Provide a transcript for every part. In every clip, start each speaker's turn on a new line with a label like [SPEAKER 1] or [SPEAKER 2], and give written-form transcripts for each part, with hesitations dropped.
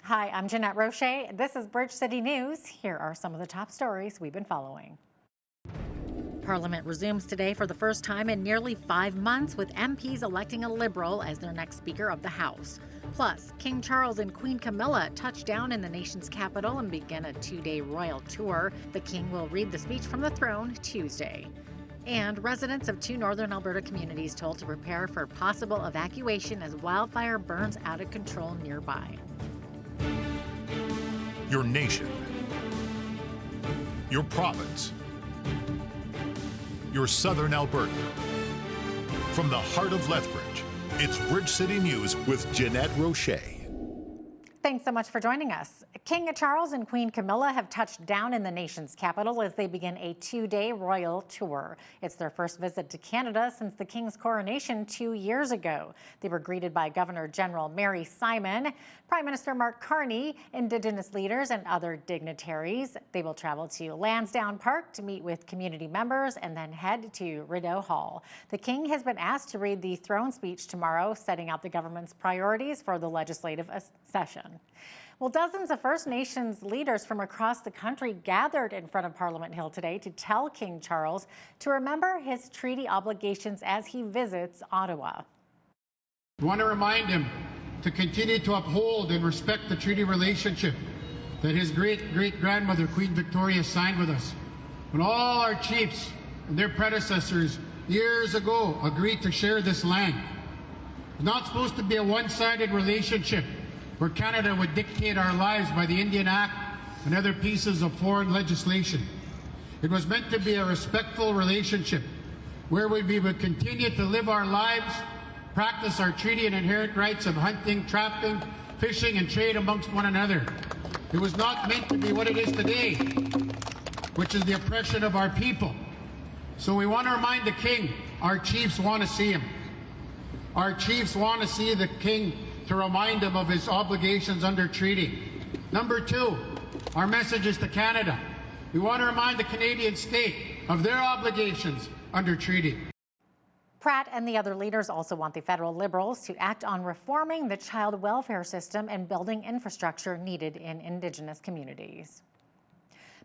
[SPEAKER 1] Hi, I'm Jeanette Roche. This is Bridge City News. Here are some of the top stories we've been following. Parliament resumes today for the first time in nearly 5 months, with MPs electing a Liberal as their next Speaker of the House. Plus, King Charles and Queen Camilla touch down in the nation's capital and begin a 2-day royal tour. The King will read the speech from the throne Tuesday. And residents of 2 northern Alberta communities told to prepare for possible evacuation as wildfire burns out of control nearby.
[SPEAKER 2] Your nation, your province, your southern Alberta. From the heart of Lethbridge, it's Bridge City News with Jeanette Roche.
[SPEAKER 1] Thanks so much for joining us. King Charles and Queen Camilla have touched down in the nation's capital as they begin a 2-day royal tour. It's their first visit to Canada since the King's coronation 2 years ago. They were greeted by Governor General Mary Simon, Prime Minister Mark Carney, Indigenous leaders, and other dignitaries. They will travel to Lansdowne Park to meet with community members and then head to Rideau Hall. The King has been asked to read the throne speech tomorrow, setting out the government's priorities for the legislative session. Well, dozens of First Nations leaders from across the country gathered in front of Parliament Hill today to tell King Charles to remember his treaty obligations as he visits Ottawa.
[SPEAKER 3] We want to remind him to continue to uphold and respect the treaty relationship that his great-great-grandmother, Queen Victoria, signed with us. When all our chiefs and their predecessors years ago agreed to share this land. It's not supposed to be a one-sided relationship where Canada would dictate our lives by the Indian Act and other pieces of foreign legislation. It was meant to be a respectful relationship where we would continue to live our lives, practice our treaty and inherent rights of hunting, trapping, fishing, and trade amongst one another. It was not meant to be what it is today, which is the oppression of our people. So we want to remind the King, our chiefs want to see him. Our chiefs want to see the King to remind him of his obligations under treaty. Number 2, our message is to Canada. We want to remind the Canadian state of their obligations under treaty.
[SPEAKER 1] Pratt and the other leaders also want the federal Liberals to act on reforming the child welfare system and building infrastructure needed in Indigenous communities.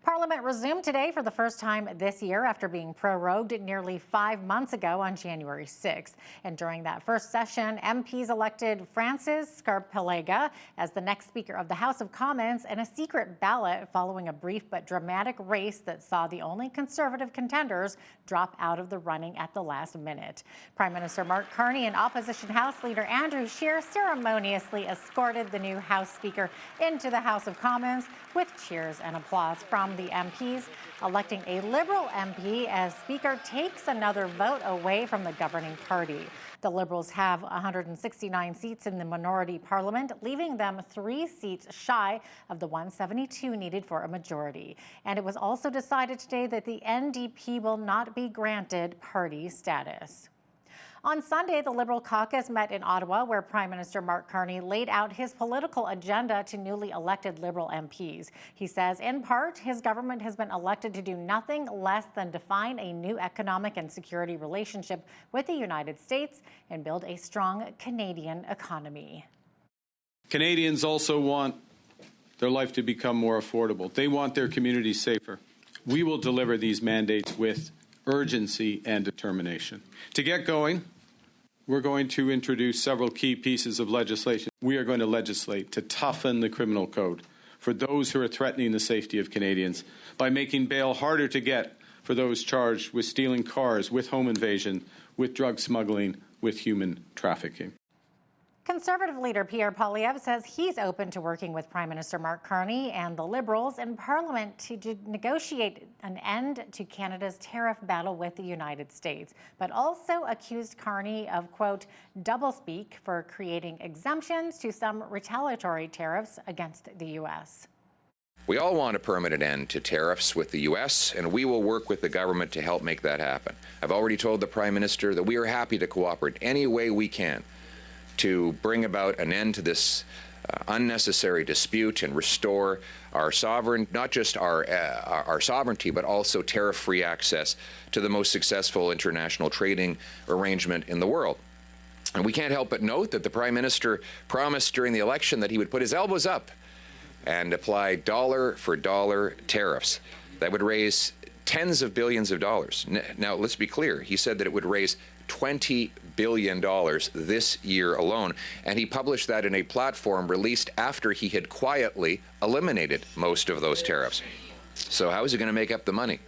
[SPEAKER 1] Parliament resumed today for the first time this year after being prorogued nearly 5 months ago on January 6th. And during that first session, MPs elected Francis Scarpelega as the next Speaker of the House of Commons in a secret ballot following a brief but dramatic race that saw the only Conservative contenders drop out of the running at the last minute. Prime Minister Mark Carney and Opposition House Leader Andrew Scheer ceremoniously escorted the new House Speaker into the House of Commons with cheers and applause from the MPs. Electing a Liberal MP as Speaker takes another vote away from the governing party. The Liberals have 169 seats in the minority parliament, leaving them 3 seats shy of the 172 needed for a majority. And it was also decided today that the NDP will not be granted party status. On Sunday, the Liberal caucus met in Ottawa, where Prime Minister Mark Carney laid out his political agenda to newly elected Liberal MPs. He says, in part, his government has been elected to do nothing less than define a new economic and security relationship with the United States and build a strong Canadian economy.
[SPEAKER 4] Canadians also want their life to become more affordable. They want their communities safer. We will deliver these mandates with urgency and determination. To get going, we're going to introduce several key pieces of legislation. We are going to legislate to toughen the criminal code for those who are threatening the safety of Canadians by making bail harder to get for those charged with stealing cars, with home invasion, with drug smuggling, with human trafficking.
[SPEAKER 1] Conservative leader Pierre Poilievre says he's open to working with Prime Minister Mark Carney and the Liberals in Parliament to negotiate an end to Canada's tariff battle with the United States, but also accused Carney of, quote, doublespeak for creating exemptions to some retaliatory tariffs against the U.S.
[SPEAKER 5] We all want a permanent end to tariffs with the U.S., and we will work with the government to help make that happen. I've already told the Prime Minister that we are happy to cooperate any way we can to bring about an end to this unnecessary dispute and restore our not just our sovereignty, but also tariff-free access to the most successful international trading arrangement in the world. And we can't help but note that the Prime Minister promised during the election that he would put his elbows up and apply dollar-for-dollar tariffs that would raise tens of billions of dollars. Now, let's be clear. He said that it would raise $20 billion this year alone, and he published that in a platform released after he had quietly eliminated most of those tariffs. So how is he going to make up the money?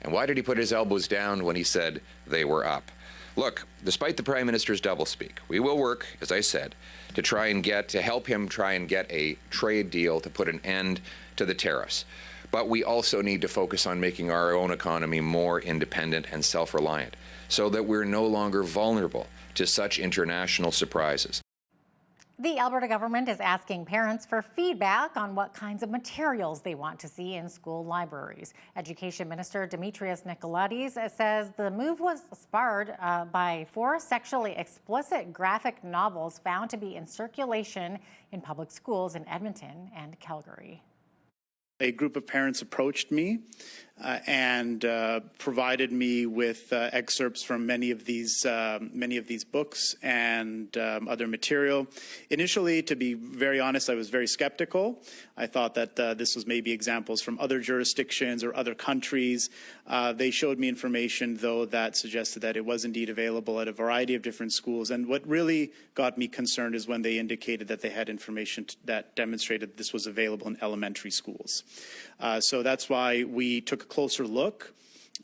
[SPEAKER 5] And why did he put his elbows down when he said they were up? Look, despite the Prime Minister's doublespeak, we will work, as I said, to help him try and get a trade deal to put an end to the tariffs. But we also need to focus on making our own economy more independent and self-reliant so that we're no longer vulnerable to such international surprises.
[SPEAKER 1] The Alberta government is asking parents for feedback on what kinds of materials they want to see in school libraries. Education Minister Demetrios Nicolaides says the move was spurred by 4 sexually explicit graphic novels found to be in circulation in public schools in Edmonton and Calgary.
[SPEAKER 6] A group of parents approached me and provided me with excerpts from many of these books and other material. Initially, to be very honest, I was very skeptical. I thought that this was maybe examples from other jurisdictions or other countries. They showed me information, though, that suggested that it was indeed available at a variety of different schools. And what really got me concerned is when they indicated that they had information that demonstrated this was available in elementary schools. So that's why we took a closer look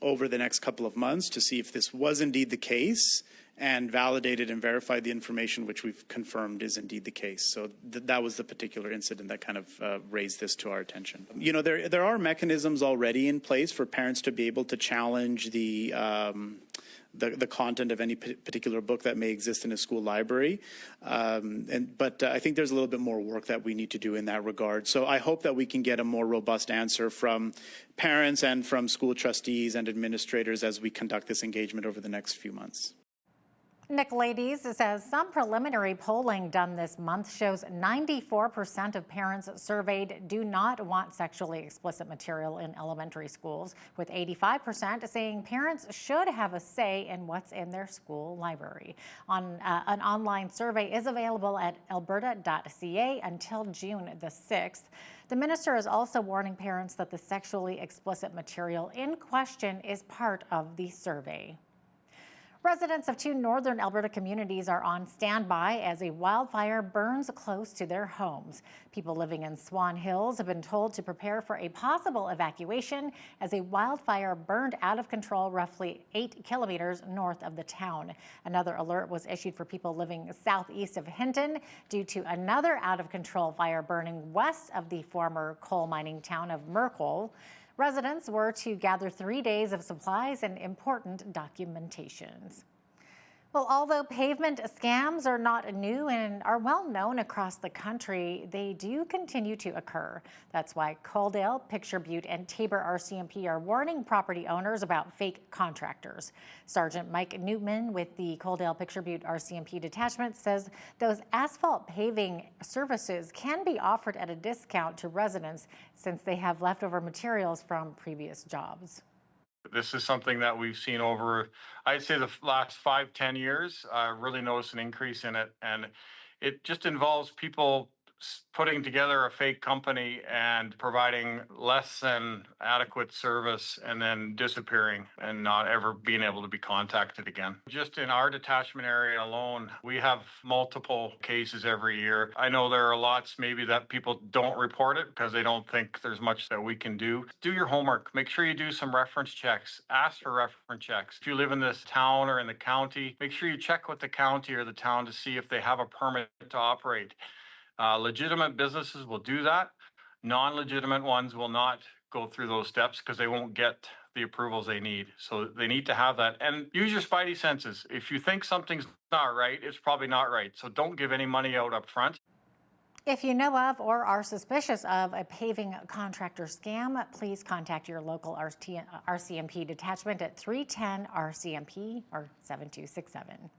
[SPEAKER 6] over the next couple of months to see if this was indeed the case and validated and verified the information, which we've confirmed is indeed the case. So that was the particular incident that kind of raised this to our attention. You know, there are mechanisms already in place for parents to be able to challenge the content of any particular book that may exist in a school library. But I think there's a little bit more work that we need to do in that regard. So I hope that we can get a more robust answer from parents and from school trustees and administrators as we conduct this engagement over the next few months.
[SPEAKER 1] Nicolaides says some preliminary polling done this month shows 94% of parents surveyed do not want sexually explicit material in elementary schools, with 85% saying parents should have a say in what's in their school library. An online survey is available at alberta.ca until June the 6th. The minister is also warning parents that the sexually explicit material in question is part of the survey. Residents of 2 northern Alberta communities are on standby as a wildfire burns close to their homes. People living in Swan Hills have been told to prepare for a possible evacuation as a wildfire burned out of control roughly 8 kilometers north of the town. Another alert was issued for people living southeast of Hinton due to another out-of-control fire burning west of the former coal mining town of Merkel. Residents were to gather 3 days of supplies and important documentations. Well, although pavement scams are not new and are well known across the country, they do continue to occur. That's why Coaldale, Picture Butte, and Tabor RCMP are warning property owners about fake contractors. Sergeant Mike Newman with the Coaldale Picture Butte RCMP detachment says those asphalt paving services can be offered at a discount to residents since they have leftover materials from previous jobs.
[SPEAKER 7] This is something that we've seen over, I'd say, the last 5-10 years. Really noticed an increase in it, and it just involves people putting together a fake company and providing less than adequate service and then disappearing and not ever being able to be contacted again. Just in our detachment area alone, we have multiple cases every year. I know there are lots maybe that people don't report it because they don't think there's much that we can do. Do your homework. Make sure you do some reference checks. Ask for reference checks. If you live in this town or in the county, make sure you check with the county or the town to see if they have a permit to operate. Legitimate businesses will do that. Non-legitimate ones will not go through those steps because they won't get the approvals they need. So they need to have that. And use your spidey senses. If you think something's not right, it's probably not right. So don't give any money out up front.
[SPEAKER 1] If you know of or are suspicious of a paving contractor scam, please contact your local RCMP detachment at 310 RCMP or 7267.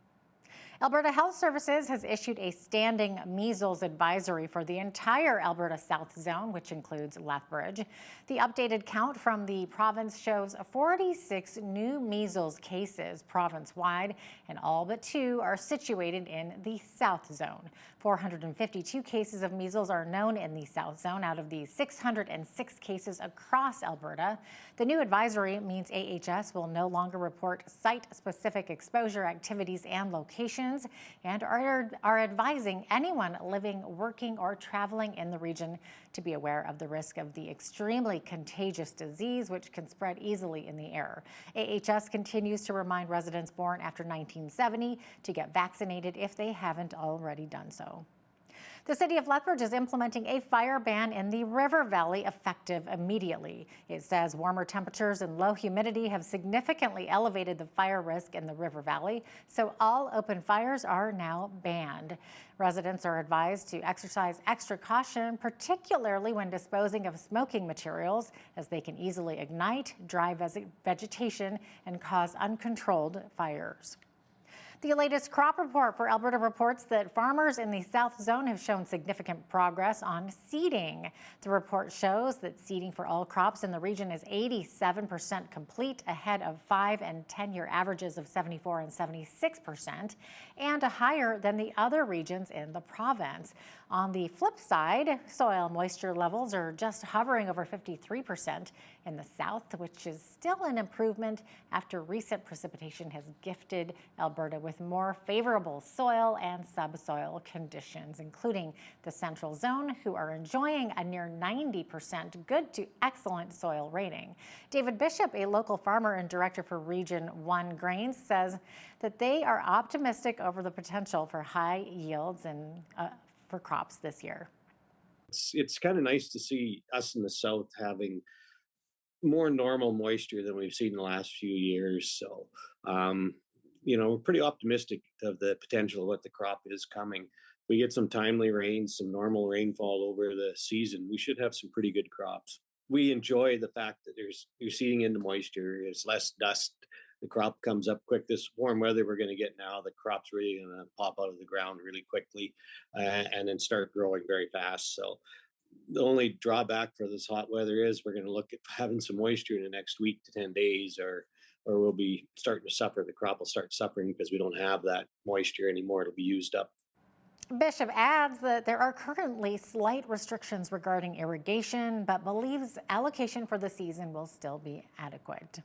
[SPEAKER 1] Alberta Health Services has issued a standing measles advisory for the entire Alberta South Zone, which includes Lethbridge. The updated count from the province shows 46 new measles cases province-wide, and all but 2 are situated in the South Zone. 452 cases of measles are known in the South Zone out of the 606 cases across Alberta. The new advisory means AHS will no longer report site-specific exposure activities and locations, and are advising anyone living, working, or traveling in the region to be aware of the risk of the extremely contagious disease, which can spread easily in the air. AHS continues to remind residents born after 1970 to get vaccinated if they haven't already done so. The city of Lethbridge is implementing a fire ban in the River Valley effective immediately. It says warmer temperatures and low humidity have significantly elevated the fire risk in the River Valley, so all open fires are now banned. Residents are advised to exercise extra caution, particularly when disposing of smoking materials, as they can easily ignite dry vegetation and cause uncontrolled fires. The latest crop report for Alberta reports that farmers in the South Zone have shown significant progress on seeding. The report shows that seeding for all crops in the region is 87% complete, ahead of 5- and 10-year averages of 74% and 76%, and higher than the other regions in the province. On the flip side, soil moisture levels are just hovering over 53% in the south, which is still an improvement after recent precipitation has gifted Alberta with more favorable soil and subsoil conditions, including the Central Zone, who are enjoying a near 90% good to excellent soil rating. David Bishop, a local farmer and director for Region 1 Grains, says that they are optimistic over the potential for high yields and for crops this year.
[SPEAKER 8] It's kind of nice to see us in the south having more normal moisture than we've seen in the last few years. So, we're pretty optimistic of the potential of what the crop is coming. We get some timely rains, some normal rainfall over the season, we should have some pretty good crops. We enjoy the fact that you're seeding into moisture, there's less dust, the crop comes up quick. This warm weather we're going to get now, the crop's really going to pop out of the ground really quickly and then start growing very fast. So the only drawback for this hot weather is we're going to look at having some moisture in the next week to 10 days or we'll be starting to suffer. The crop will start suffering because we don't have that moisture anymore. It'll be used up.
[SPEAKER 1] Bishop adds that there are currently slight restrictions regarding irrigation, but believes allocation for the season will still be adequate.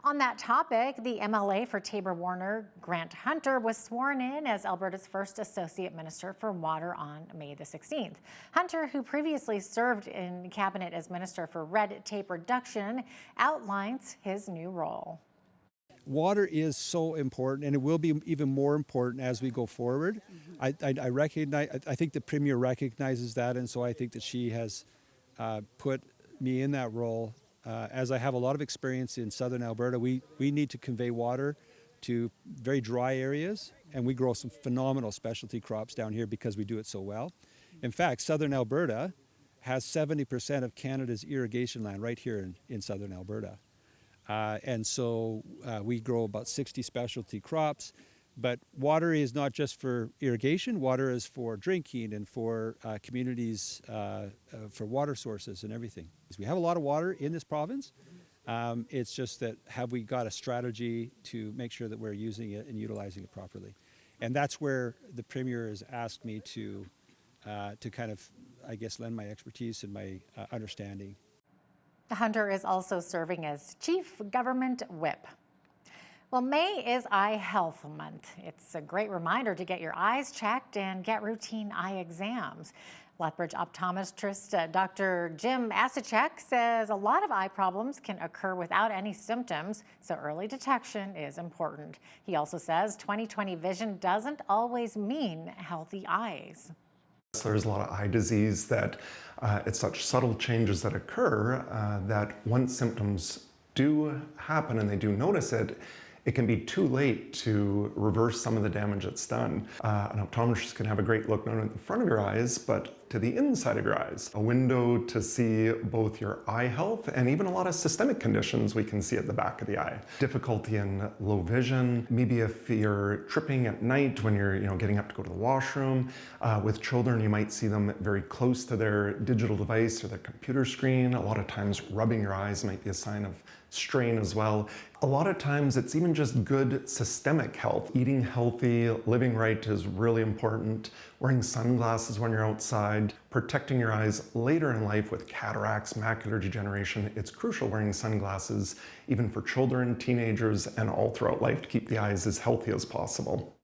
[SPEAKER 1] On that topic, the MLA for Tabor-Warner, Grant Hunter, was sworn in as Alberta's first Associate Minister for Water on May the 16th. Hunter, who previously served in Cabinet as Minister for Red Tape Reduction, outlines his new role.
[SPEAKER 9] Water is so important, and it will be even more important as we go forward. I think the Premier recognizes that, and so I think that she has put me in that role. As I have a lot of experience in southern Alberta, we need to convey water to very dry areas, and we grow some phenomenal specialty crops down here because we do it so well. In fact, southern Alberta has 70% of Canada's irrigation land right here in southern Alberta. And so we grow about 60 specialty crops, but water is not just for irrigation, water is for drinking and for communities, for water sources and everything. We have a lot of water in this province. It's just that have we got a strategy to make sure that we're using it and utilizing it properly? And that's where the Premier has asked me to kind of, I guess, lend my expertise and my understanding.
[SPEAKER 1] Hunter is also serving as Chief Government Whip. Well, May is Eye Health Month. It's a great reminder to get your eyes checked and get routine eye exams. Lethbridge optometrist Dr. Jim Asachek says a lot of eye problems can occur without any symptoms, so early detection is important. He also says 20/20 vision doesn't always mean healthy eyes.
[SPEAKER 10] There's a lot of eye disease that it's such subtle changes that occur that once symptoms do happen and they do notice it, it can be too late to reverse some of the damage that's done. An optometrist can have a great look not only at the front of your eyes, but to the inside of your eyes, a window to see both your eye health and even a lot of systemic conditions we can see at the back of the eye. Difficulty in low vision, maybe if you're tripping at night when you're getting up to go to the washroom. With children, you might see them very close to their digital device or their computer screen. A lot of times rubbing your eyes might be a sign of strain as well. A lot of times it's even just good systemic health. Eating healthy, living right is really important. Wearing sunglasses when you're outside, protecting your eyes later in life with cataracts, macular degeneration. It's crucial wearing sunglasses even for children, teenagers, and all throughout life to keep the eyes as healthy as possible.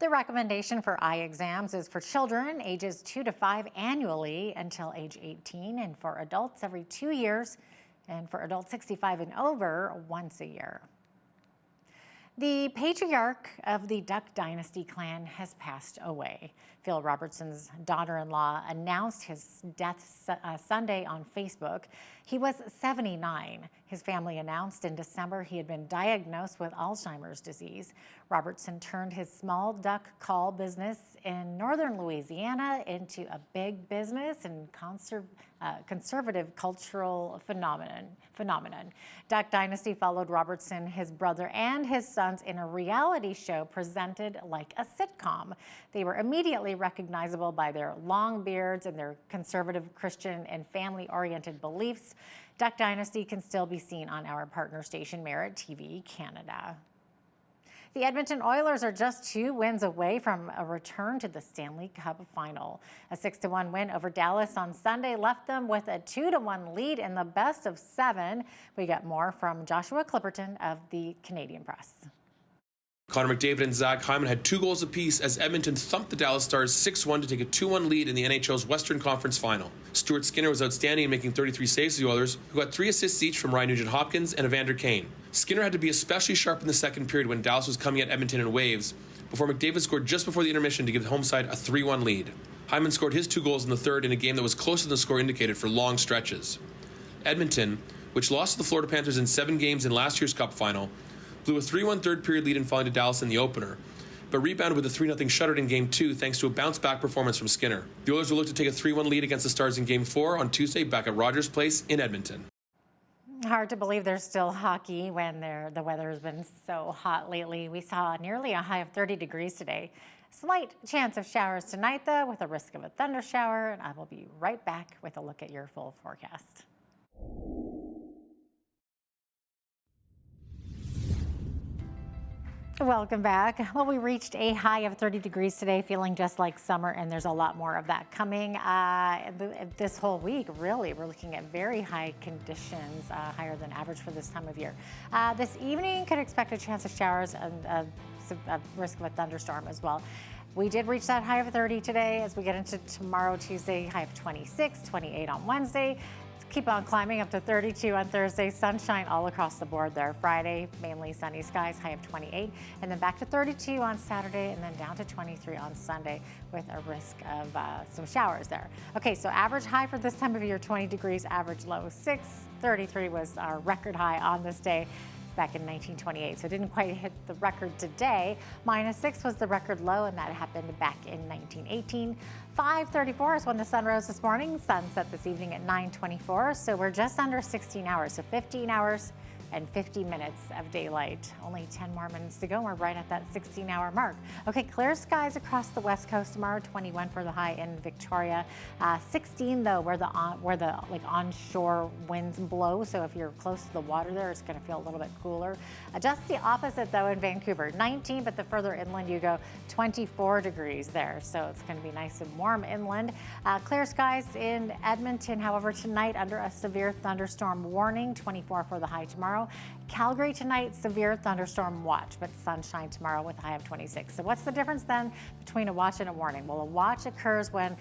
[SPEAKER 1] The recommendation for eye exams is for children ages 2 to 5 annually until age 18, and for adults every 2 years, and for adults 65 and over, once a year. The patriarch of the Duck Dynasty clan has passed away. Phil Robertson's daughter-in-law announced his death Sunday on Facebook. He was 79. His family announced in December he had been diagnosed with Alzheimer's disease. Robertson turned his small duck call business in northern Louisiana into a big business and conservative cultural phenomenon. Duck Dynasty followed Robertson, his brother, and his sons in a reality show presented like a sitcom. They were immediately recognizable by their long beards and their conservative Christian and family-oriented beliefs. Duck Dynasty can still be seen on our partner station, Merit TV Canada. The Edmonton Oilers are just 2 wins away from a return to the Stanley Cup final. A 6-1 win over Dallas on Sunday left them with a 2-1 lead in the best of 7. We got more from Joshua Clipperton of the Canadian Press.
[SPEAKER 11] Connor McDavid and Zach Hyman had 2 goals apiece as Edmonton thumped the Dallas Stars 6-1 to take a 2-1 lead in the NHL's Western Conference Final. Stuart Skinner was outstanding in making 33 saves for the Oilers, who got 3 assists each from Ryan Nugent-Hopkins and Evander Kane. Skinner had to be especially sharp in the second period when Dallas was coming at Edmonton in waves, before McDavid scored just before the intermission to give the home side a 3-1 lead. Hyman scored his 2 goals in the third in a game that was closer than the score indicated for long stretches. Edmonton, which lost to the Florida Panthers in 7 games in last year's Cup final, blew a 3-1 third period lead in falling to Dallas in the opener, but rebounded with a 3-0 shutout in Game 2 thanks to a bounce-back performance from Skinner. The Oilers will look to take a 3-1 lead against the Stars in Game 4 on Tuesday back at Rogers Place in Edmonton.
[SPEAKER 1] Hard to believe there's still hockey when the weather has been so hot lately. We saw nearly a high of 30 degrees today. Slight chance of showers tonight, though, with a risk of a thunder shower, and I will be right back with a look at your full forecast. Welcome back. Well, we reached a high of 30 degrees today, feeling just like summer, and there's a lot more of that coming this whole week. Really, we're looking at very high conditions, higher than average for this time of year. This evening, could expect a chance of showers and a risk of a thunderstorm as well. We did reach that high of 30 today. As we get into tomorrow, Tuesday, high of 26, 28 on Wednesday. Keep on climbing up to 32 on Thursday. Sunshine all across the board there. Friday, mainly sunny skies, high of 28. And then back to 32 on Saturday, and then down to 23 on Sunday with a risk of some showers there. Okay, so average high for this time of year, 20 degrees, average low 6. 33 was our record high on this day back in 1928, so it didn't quite hit the record today. -6 was the record low, and that happened back in 1918. 5:34 is when the sun rose this morning. Sun set this evening at 9:24, so we're just under 16 hours, so 15 hours and 50 minutes of daylight. Only 10 more minutes to go. We're right at that 16-hour mark. Okay, clear skies across the west coast tomorrow. 21 for the high in Victoria. 16 though, where the onshore winds blow. So if you're close to the water there, it's going to feel a little bit cooler. Just the opposite though in Vancouver. 19, but the further inland you go, 24 degrees there. So it's going to be nice and warm inland. Clear skies in Edmonton. However, tonight under a severe thunderstorm warning. 24 for the high tomorrow. Calgary tonight, severe thunderstorm watch, but sunshine tomorrow with a high of 26. So what's the difference then between a watch and a warning? Well, a watch occurs when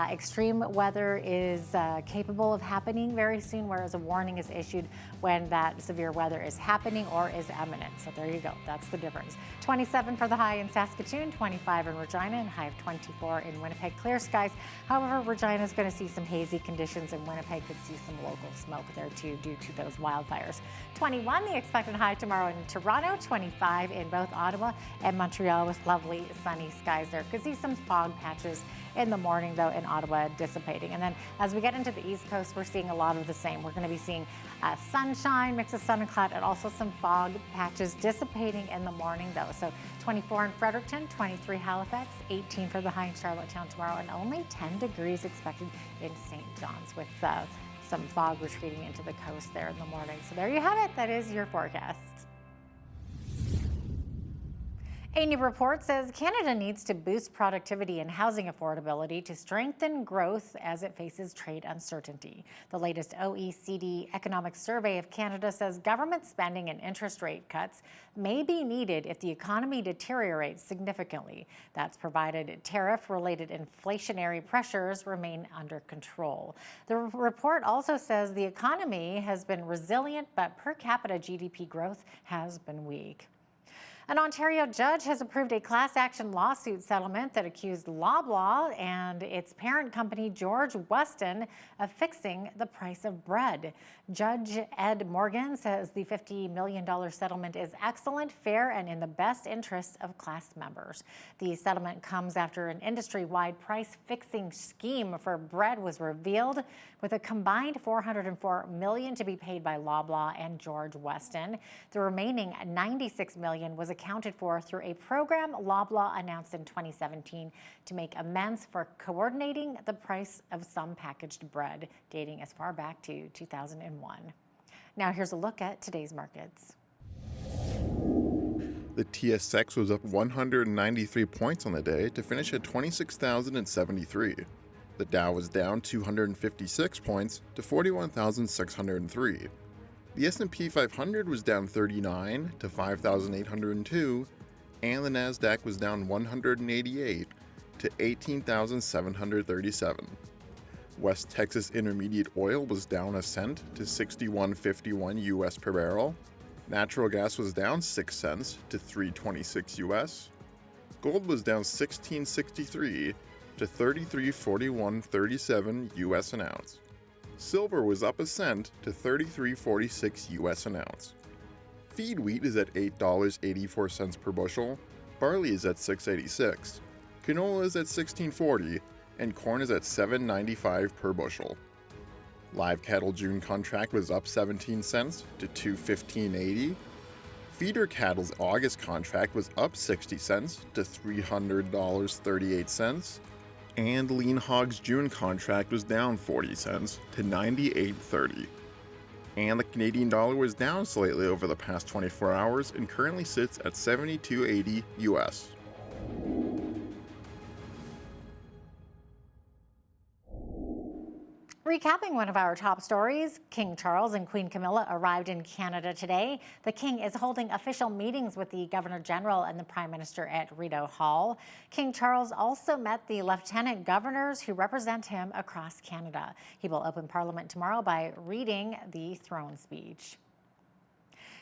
[SPEAKER 1] extreme weather is capable of happening very soon, whereas a warning is issued when that severe weather is happening or is imminent. So there you go. That's the difference. 27 for the high in Saskatoon, 25 in Regina, and high of 24 in Winnipeg. Clear skies. However, Regina is going to see some hazy conditions, and Winnipeg could see some local smoke there too due to those wildfires. 21 the expected high tomorrow in Toronto, 25 in both Ottawa and Montreal with lovely sunny skies there. Could see some fog patches in the morning though in Ottawa dissipating. And then as we get into the East Coast, we're seeing a lot of the same. We're going to be seeing sunshine, mix of sun and cloud, and also some fog patches dissipating in the morning though. So 24 in Fredericton, 23 Halifax, 18 for the high in Charlottetown tomorrow, and only 10 degrees expected in St. John's with some fog retreating into the coast there in the morning. So there you have it. That is your forecast. A new report says Canada needs to boost productivity and housing affordability to strengthen growth as it faces trade uncertainty. The latest OECD economic survey of Canada says government spending and interest rate cuts may be needed if the economy deteriorates significantly. That's provided tariff-related inflationary pressures remain under control. The report also says the economy has been resilient, but per capita GDP growth has been weak. An Ontario judge has approved a class action lawsuit settlement that accused Loblaw and its parent company, George Weston, of fixing the price of bread. Judge Ed Morgan says the $50 million settlement is excellent, fair, and in the best interest of class members. The settlement comes after an industry-wide price-fixing scheme for bread was revealed, with a combined $404 million to be paid by Loblaw and George Weston. The remaining $96 million was accounted for through a program Loblaw announced in 2017 to make amends for coordinating the price of some packaged bread, dating as far back to 2001. Now here's a look at today's markets.
[SPEAKER 12] The TSX was up 193 points on the day to finish at 26,073. The Dow was down 256 points to 41,603. The S&P 500 was down 39 to 5,802, and the Nasdaq was down 188 to 18,737. West Texas Intermediate oil was down a cent to 61.51 US per barrel. Natural gas was down 6 cents to 3.26 US. Gold was down 16.63 to 33.4137 US an ounce. Silver was up a cent to 33.46 US an ounce. Feed wheat is at $8.84 per bushel, barley is at $6.86, canola is at $16.40, and corn is at $7.95 per bushel. Live cattle June contract was up 17 cents to $215.80. Feeder cattle's August contract was up 60 cents to $300.38. And lean hog's June contract was down 40 cents to $98.30. And the Canadian dollar was down slightly over the past 24 hours and currently sits at $72.80 US.
[SPEAKER 1] Recapping one of our top stories, King Charles and Queen Camilla arrived in Canada today. The King is holding official meetings with the Governor General and the Prime Minister at Rideau Hall. King Charles also met the Lieutenant Governors who represent him across Canada. He will open Parliament tomorrow by reading the throne speech.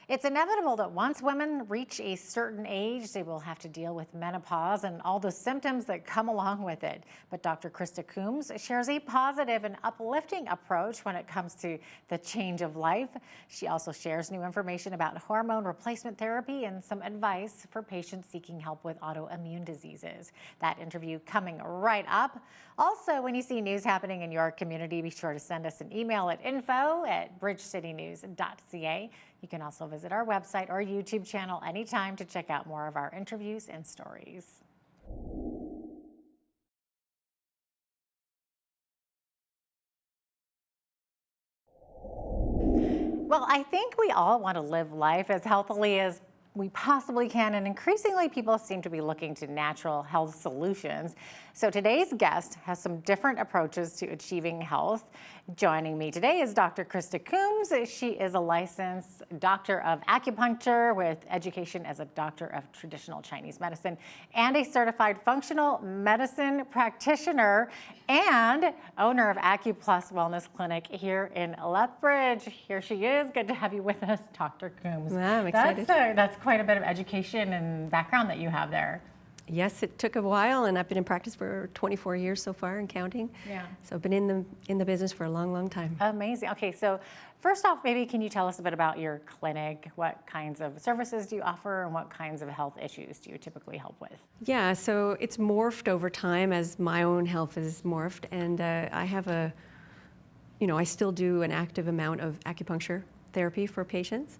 [SPEAKER 1] It's inevitable that once women reach a certain age, they will have to deal with menopause and all the symptoms that come along with it. But Dr. Krista Coombs shares a positive and uplifting approach when it comes to the change of life. She also shares new information about hormone replacement therapy and some advice for patients seeking help with autoimmune diseases. That interview coming right up. Also, when you see news happening in your community, be sure to send us an email at info@bridgecitynews.ca. You can also visit our website or YouTube channel anytime to check out more of our interviews and stories. Well, I think we all want to live life as healthily as we possibly can, and increasingly people seem to be looking to natural health solutions. So today's guest has some different approaches to achieving health. Joining me today is Dr. Krista Coombs. She is a licensed doctor of acupuncture with education as a doctor of traditional Chinese medicine and a certified functional medicine practitioner and owner of AcuPlus Wellness Clinic here in Lethbridge. Here she is. Good to have you with us, Dr. Coombs.
[SPEAKER 13] Yeah, I'm excited.
[SPEAKER 1] That's quite a bit of education and background that you have there.
[SPEAKER 13] Yes, it took a while, and I've been in practice for 24 years so far and counting.
[SPEAKER 1] Yeah.
[SPEAKER 13] So I've been in the business for a long, long time.
[SPEAKER 1] Amazing. Okay, so first off, maybe can you tell us a bit about your clinic? What kinds of services do you offer, and what kinds of health issues do you typically help with?
[SPEAKER 13] Yeah, so it's morphed over time as my own health has morphed, and I have I still do an active amount of acupuncture therapy for patients.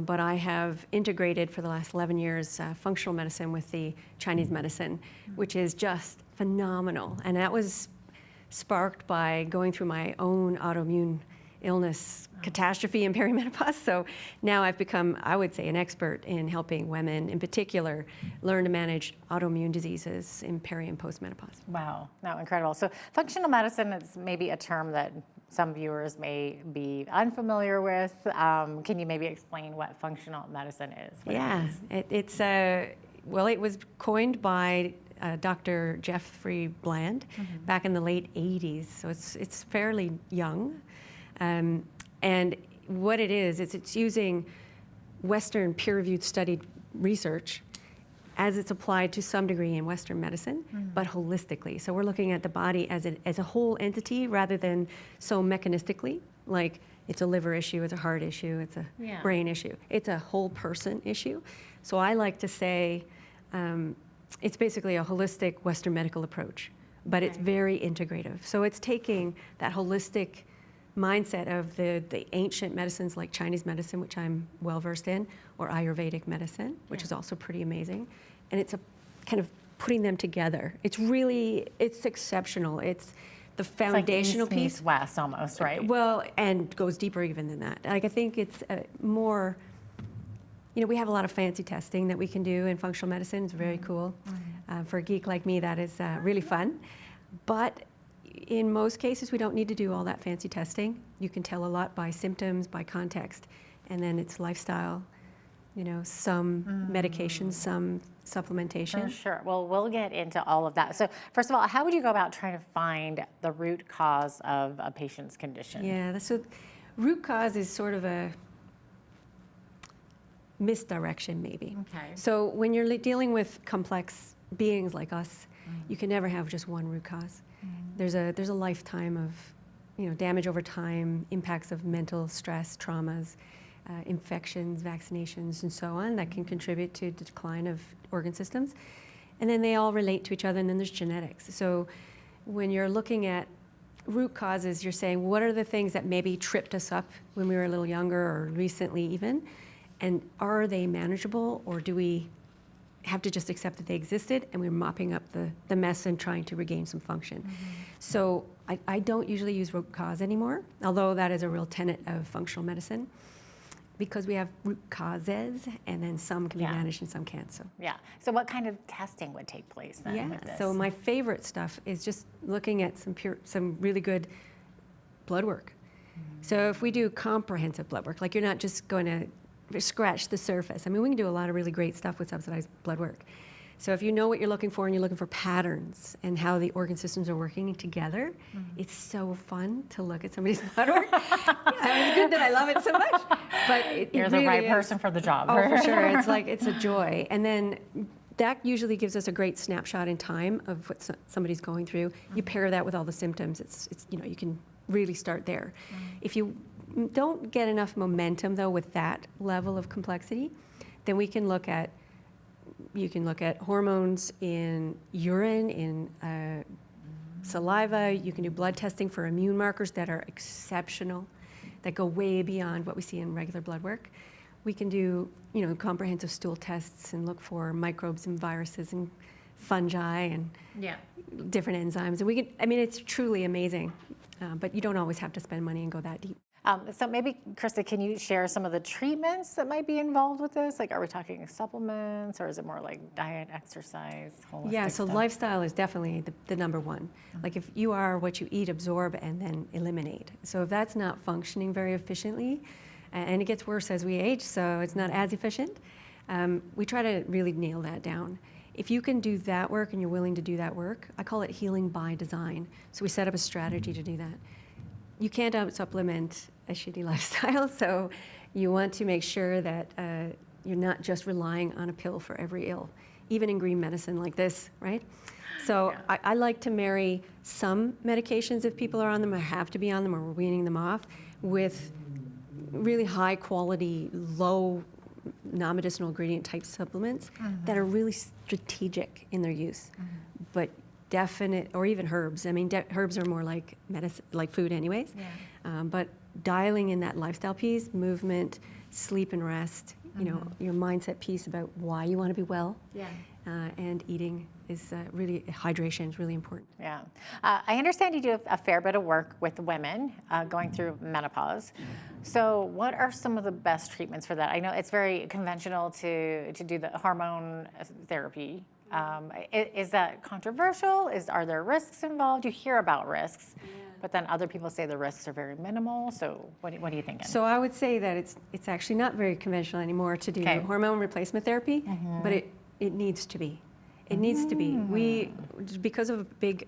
[SPEAKER 13] But I have integrated for the last 11 years functional medicine with the Chinese medicine, which is just phenomenal. And that was sparked by going through my own autoimmune illness catastrophe in perimenopause. So now I've become, I would say, an expert in helping women in particular learn to manage autoimmune diseases in peri and postmenopause.
[SPEAKER 1] Wow, no, incredible. So functional medicine is maybe a term that some viewers may be unfamiliar with. Can you maybe explain what functional medicine is?
[SPEAKER 13] It was coined by Dr. Jeffrey Bland back in the late 80s, so it's fairly young. And what it is it's using Western peer-reviewed studied research as it's applied to some degree in Western medicine, but holistically. So we're looking at the body as a whole entity rather than so mechanistically, like it's a liver issue, it's a heart issue, it's a brain issue. It's a whole person issue. So I like to say it's basically a holistic Western medical approach, but it's very integrative. So it's taking that holistic mindset of the ancient medicines like Chinese medicine, which I'm well versed in, or Ayurvedic medicine, which is also pretty amazing. And it's a kind of putting them together. It's exceptional. It's the foundational
[SPEAKER 1] like East
[SPEAKER 13] piece.
[SPEAKER 1] meets West almost, right?
[SPEAKER 13] Well, and goes deeper even than that. Like I think it's more, we have a lot of fancy testing that we can do in functional medicine. It's very cool. For a geek like me, that is really fun. But in most cases, we don't need to do all that fancy testing. You can tell a lot by symptoms, by context, and then it's lifestyle, some medication, some supplementation.
[SPEAKER 1] For sure. Well, we'll get into all of that. So first of all, how would you go about trying to find the root cause of a patient's condition?
[SPEAKER 13] Yeah, so root cause is sort of a misdirection maybe.
[SPEAKER 1] Okay.
[SPEAKER 13] So when you're dealing with complex beings like us, you can never have just one root cause. There's a lifetime of damage over time, impacts of mental stress, traumas, infections, vaccinations, and so on that can contribute to the decline of organ systems. And then they all relate to each other, and then there's genetics. So when you're looking at root causes, you're saying, what are the things that maybe tripped us up when we were a little younger or recently even? And are they manageable, or do we have to just accept that they existed and we're mopping up the mess and trying to regain some function? So I don't usually use root cause anymore, although that is a real tenet of functional medicine, because we have root causes, and then some can be managed and some can't. So
[SPEAKER 1] So what kind of testing would take place then with this?
[SPEAKER 13] So my favorite stuff is just looking at some really good blood work. So if we do comprehensive blood work, like you're not just going to scratch the surface. I mean, we can do a lot of really great stuff with subsidized blood work. So if you know what you're looking for and you're looking for patterns and how the organ systems are working together, it's so fun to look at somebody's blood work. It's good that I love it so much. But
[SPEAKER 1] you're the right person for the job.
[SPEAKER 13] Oh, for sure. It's a joy. And then that usually gives us a great snapshot in time of what somebody's going through. You pair that with all the symptoms. It's you can really start there. If you don't get enough momentum though with that level of complexity, then you can look at hormones in urine, in saliva. You can do blood testing for immune markers that are exceptional, that go way beyond what we see in regular blood work. We can do comprehensive stool tests and look for microbes and viruses and fungi and different enzymes. And it's truly amazing, but you don't always have to spend money and go that deep.
[SPEAKER 1] So maybe, Krista, can you share some of the treatments that might be involved with this? Like, are we talking supplements, or is it more like diet, exercise, holistic
[SPEAKER 13] So
[SPEAKER 1] stuff?
[SPEAKER 13] lifestyle is definitely the number one. Like if you are what you eat, absorb, and then eliminate. So if that's not functioning very efficiently, and it gets worse as we age, so it's not as efficient, we try to really nail that down. If you can do that work and you're willing to do that work, I call it healing by design. So we set up a strategy to do that. You can't out-supplement a shitty lifestyle, so you want to make sure that you're not just relying on a pill for every ill. even in green medicine like this, right? So I like to marry some medications if people are on them, or have to be on them, or we're weaning them off, with really high quality, low non-medicinal ingredient type supplements that are really strategic in their use, but definite, or even herbs. I mean, herbs are more like medicine, like food anyways, but dialing in that lifestyle piece, movement, sleep and rest, you know, your mindset piece about why you want to be well, and eating is really, hydration is really important.
[SPEAKER 1] Yeah. I understand you do a fair bit of work with women going through menopause. So what are some of the best treatments for that? I know it's very conventional to do the hormone therapy. Is that controversial? Are there risks involved? You hear about risks, but then other people say the risks are very minimal. So what are you thinking?
[SPEAKER 13] So I would say that it's actually not very conventional anymore to do hormone replacement therapy, but it needs to be. It needs to be. Because of a big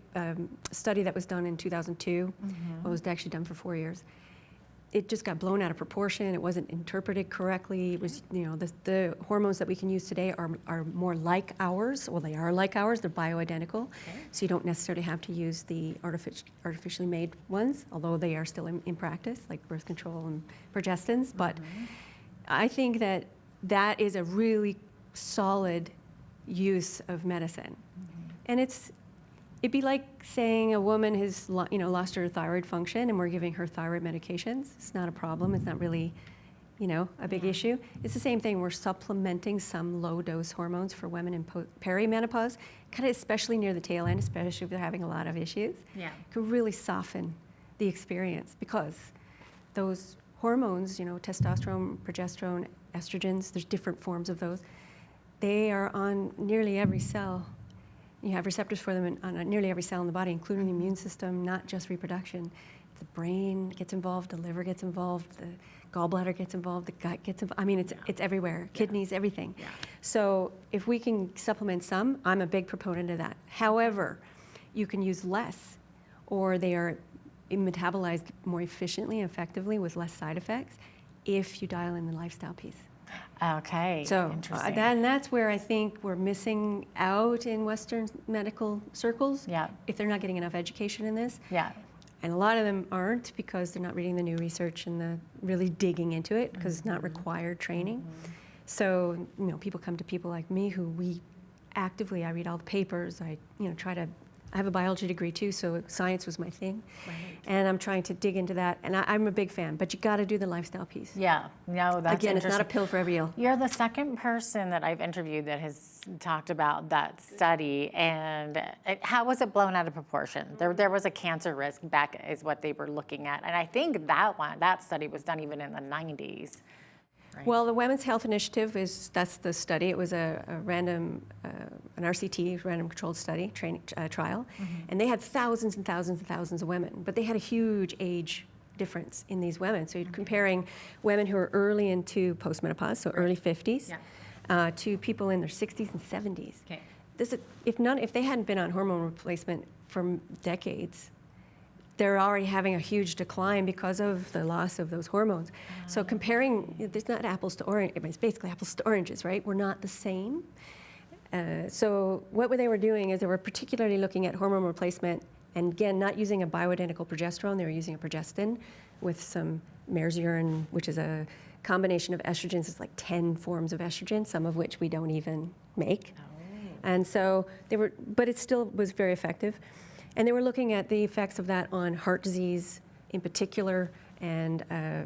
[SPEAKER 13] study that was done in 2002, it was actually done for 4 years, it just got blown out of proportion. It wasn't interpreted correctly. It was, you know, the hormones that we can use today are more like ours. Well, they are like ours. They're bioidentical. So you don't necessarily have to use the artificially made ones, although they are still in practice, like birth control and progestins. But I think that is a really solid use of medicine. And it'd be like saying a woman has lost her thyroid function and we're giving her thyroid medications. It's not a problem. It's not really, a big issue. It's the same thing. We're supplementing some low dose hormones for women in perimenopause, kind of especially near the tail end, especially if they're having a lot of issues. Could really soften the experience, because those hormones, testosterone, progesterone, estrogens, there's different forms of those. They are on nearly every cell. You have receptors for them on nearly every cell in the body, including the immune system, not just reproduction. The brain gets involved, the liver gets involved, the gallbladder gets involved, the gut gets involved. I mean, it's everywhere, kidneys, everything. So if we can supplement some, I'm a big proponent of that. However, you can use less, or they are metabolized more efficiently and effectively with less side effects if you dial in the lifestyle piece.
[SPEAKER 1] Okay,
[SPEAKER 13] so
[SPEAKER 1] interesting.
[SPEAKER 13] That's where I think we're missing out in Western medical circles. If they're not getting enough education in this. And a lot of them aren't, because they're not reading the new research and really digging into it, because it's not required training. So, people come to people like me who I read all the papers. I have a biology degree too, so science was my thing. And I'm trying to dig into that, and I'm a big fan, but you got to do the lifestyle piece.
[SPEAKER 1] That's
[SPEAKER 13] again, it's not a pill for every ill.
[SPEAKER 1] You're the second person that I've interviewed that has talked about that study, and how was it blown out of proportion? There was a cancer risk back, is what they were looking at, and I think that study was done even in the 90s.
[SPEAKER 13] Well, the Women's Health Initiative that's the study. It was a random, an RCT, random controlled study, trial, and they had thousands and thousands and thousands of women, but they had a huge age difference in these women. So you're comparing women who are early into postmenopause, so early 50s, to people in their 60s and 70s. If they hadn't been on hormone replacement for decades, they're already having a huge decline because of the loss of those hormones. So comparing, there's not apples to oranges, it's basically apples to oranges, right? We're not the same. So what they were doing is they were particularly looking at hormone replacement, and again, not using a bioidentical progesterone, they were using a progestin with some mare's urine, which is a combination of estrogens. It's like 10 forms of estrogen, some of which we don't even make. And so but it still was very effective. And they were looking at the effects of that on heart disease in particular, and I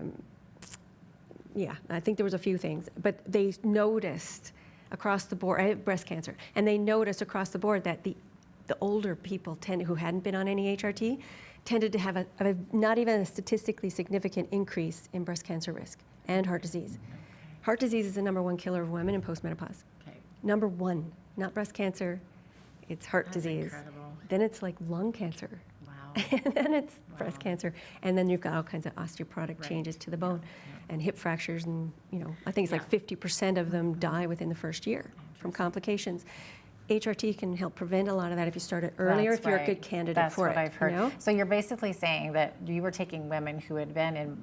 [SPEAKER 13] think there was a few things, but they noticed across the board, breast cancer, and they noticed across the board that the older people who hadn't been on any HRT tended to have a not even a statistically significant increase in breast cancer risk and heart disease. Heart disease is the #1 killer of women in postmenopause. #1, not breast cancer, it's heart disease. Incredible. Then it's like lung cancer. Wow. And then it's breast cancer. And then you've got all kinds of osteoporotic changes to the bone and hip fractures. And, I think it's like 50% of them die within the first year from complications. HRT can help prevent a lot of that if you start it earlier,
[SPEAKER 1] That's
[SPEAKER 13] if you're a
[SPEAKER 1] right.
[SPEAKER 13] good candidate
[SPEAKER 1] That's
[SPEAKER 13] for
[SPEAKER 1] what
[SPEAKER 13] it.
[SPEAKER 1] I've heard.
[SPEAKER 13] You know?
[SPEAKER 1] So you're basically saying that you were taking women who had been in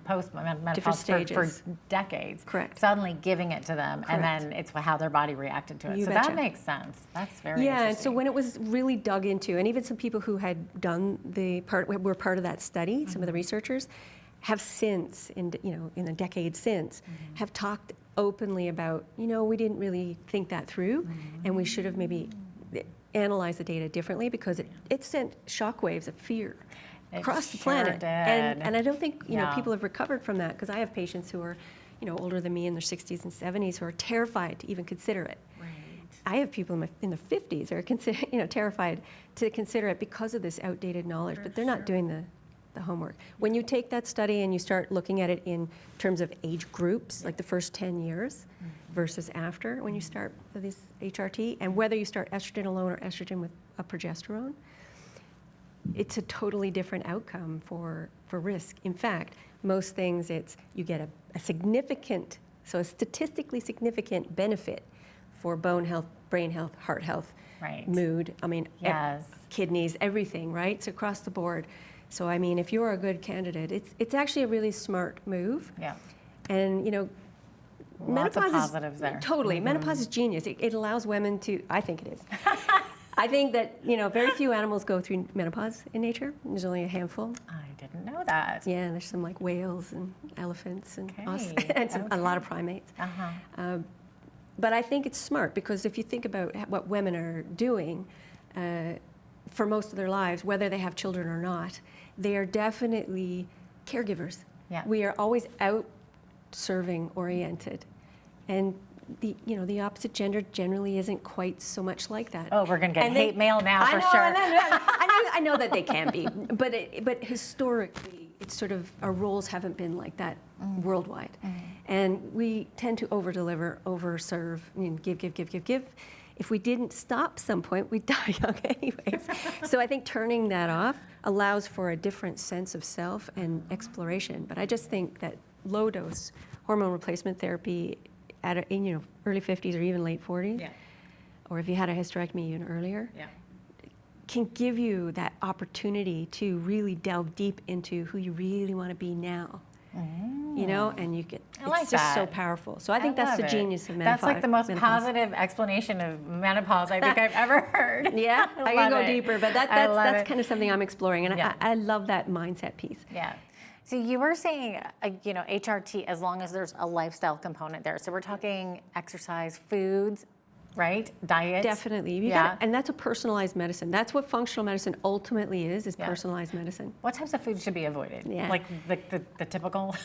[SPEAKER 1] post-menopause
[SPEAKER 13] stages.
[SPEAKER 1] for decades,
[SPEAKER 13] Correct.
[SPEAKER 1] suddenly giving it to them, and
[SPEAKER 13] Correct.
[SPEAKER 1] then it's how their body reacted to it.
[SPEAKER 13] You
[SPEAKER 1] So
[SPEAKER 13] betcha.
[SPEAKER 1] that makes sense. That's very
[SPEAKER 13] Yeah, and so
[SPEAKER 1] interesting.
[SPEAKER 13] when it was really dug into, and even some people who had done were part of that study, some of the researchers, have since, in a decade since, have talked openly about, we didn't really think that through, and we should have maybe analyzed the data differently because it sent shockwaves of fear across the
[SPEAKER 1] sure
[SPEAKER 13] planet.
[SPEAKER 1] did.
[SPEAKER 13] And I don't think
[SPEAKER 1] Yeah.
[SPEAKER 13] people have recovered from that, because I have patients who are older than me in their 60s and 70s who are terrified to even consider it.
[SPEAKER 1] Right.
[SPEAKER 13] I have people in their 50s who are terrified to consider it because of this outdated knowledge, but they're not doing the homework. When you take that study and you start looking at it in terms of age groups, like the first 10 years versus after, when you start this HRT, and whether you start estrogen alone or estrogen with a progesterone, it's a totally different outcome for risk. In fact, most things you get a significant, so a statistically significant benefit for bone health, brain health, heart health,
[SPEAKER 1] Right.
[SPEAKER 13] mood,
[SPEAKER 1] Yes.
[SPEAKER 13] kidneys, everything, right? It's across the board. So if you're a good candidate, it's actually a really smart move.
[SPEAKER 1] Yeah.
[SPEAKER 13] And
[SPEAKER 1] Lots of
[SPEAKER 13] menopause
[SPEAKER 1] positives
[SPEAKER 13] is
[SPEAKER 1] there.
[SPEAKER 13] totally menopause is genius. It allows women to. I think it is. I think that very few animals go through menopause in nature. There's only a handful.
[SPEAKER 1] I didn't know that.
[SPEAKER 13] Yeah, there's some like whales and elephants and us
[SPEAKER 1] Okay,
[SPEAKER 13] and a lot of primates. But I think it's smart, because if you think about what women are doing for most of their lives, whether they have children or not, they are definitely caregivers.
[SPEAKER 1] Yeah.
[SPEAKER 13] We are always out serving oriented, and the opposite gender generally isn't quite so much like that.
[SPEAKER 1] Oh, we're going to get
[SPEAKER 13] And
[SPEAKER 1] hate mail now for sure.
[SPEAKER 13] I know that they can be, but historically, it's sort of, our roles haven't been like that worldwide. And we tend to over-deliver, over-serve, give. If we didn't stop some point, we'd die young anyways. So I think turning that off allows for a different sense of self and exploration. But I just think that low-dose hormone replacement therapy in early 50s or even late 40s, or if you had a hysterectomy even earlier, can give you that opportunity to really delve deep into who you really want to be now. And you get, it's just so powerful. So I think that's the genius of menopause.
[SPEAKER 1] That's like the most positive explanation of menopause I think I've ever heard.
[SPEAKER 13] Yeah, I can go deeper, but that's kind of something I'm exploring, and I love that mindset piece.
[SPEAKER 1] Yeah. So you were saying, HRT, as long as there's a lifestyle component there. So we're talking exercise, foods, right? Diet.
[SPEAKER 13] Definitely. And that's a personalized medicine. That's what functional medicine ultimately is personalized medicine.
[SPEAKER 1] What types of foods should be avoided?
[SPEAKER 13] Yeah.
[SPEAKER 1] Like the typical?